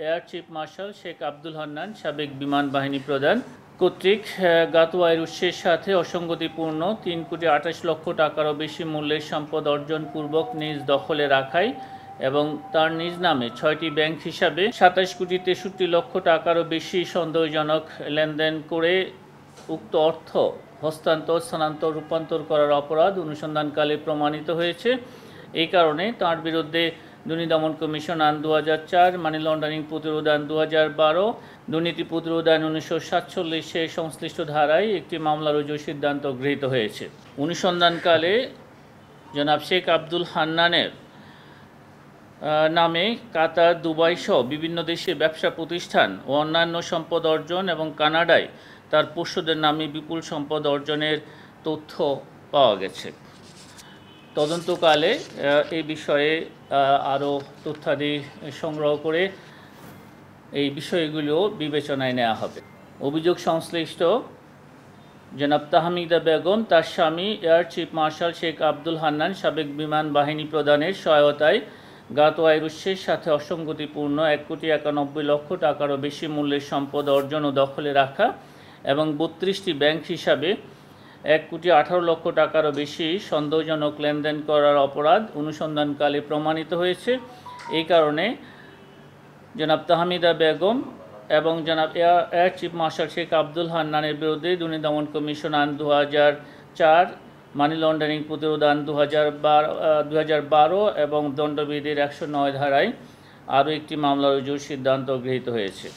Air chief marshal Sheikh Abdul Hannan সাবেক বিমান বাহিনী প্রধান কর্তৃক গাতোয়ার উৎসের সাথে অসঙ্গতিপূর্ণ 3,28,00,000 টাকারও বেশি মূল্যের সম্পদ অর্জনপূর্বক নিজ দখলে রাখায় এবং তার নিজ নামে 6টি ব্যাংক হিসাবে 27,63,00,000 টাকারও বেশি সন্দেহজনক লেনদেন করে উক্ত অর্থ হস্তান্তর স্থানান্তর রূপান্তর করার অপরাধ অনুসন্ধানকালে প্রমাণিত হয়েছে। এই কারণে তার বিরুদ্ধে দুর্নীতি দমন কমিশন আইন 2004, মানি লন্ডারিং প্রতিরোধ আইন 2012, দুর্নীতি প্রতিরোধ আইন 1947 সংশ্লিষ্ট ধারায় একটি মামলা রুজুর সিদ্ধান্ত গৃহীত হয়েছে। অনুসন্ধানকালে জনাব শেখ আব্দুল হান্নানের নামে কাতার, দুবাই সহ বিভিন্ন দেশে ব্যবসা প্রতিষ্ঠান ও অন্যান্য সম্পদ অর্জন এবং কানাডায় তার পোষ্যদের নামে বিপুল সম্পদ অর্জনের তথ্য পাওয়া গেছে। তদন্তকালে এই বিষয়ে আরও তথ্যাদি সংগ্রহ করে এই বিষয়গুলো বিবেচনায় নেওয়া হবে। অভিযোগ সংশ্লিষ্ট জনাব তাহমিদা বেগম তার স্বামী air chief marshal Sheikh Abdul Hannan সাবেক বিমান বাহিনী প্রধানের সহায়তায় গাতোয়ার উৎসের সাথে অসঙ্গতিপূর্ণ 1,91,00,000 টাকারও বেশি মূল্যের সম্পদ অর্জন ও দখলে রাখা এবং 32টি ব্যাংক হিসাবে 1,18,00,000 টাকারও বেশি সন্দেহজনক লেনদেন করার অপরাধ অনুসন্ধানকালে প্রমাণিত হয়েছে। এই কারণে জনাব তাহমিদা বেগম এবং জনাব air chief marshal Sheikh Abdul হান্নানের বিরুদ্ধে দুর্নীতি দমন কমিশন আইন 2004, মানি লন্ডারিং প্রতিরোধ আইন 2012 এবং দণ্ডবিধির 109 ধারায় আরও একটি মামলা রুজুর সিদ্ধান্ত গৃহীত হয়েছে।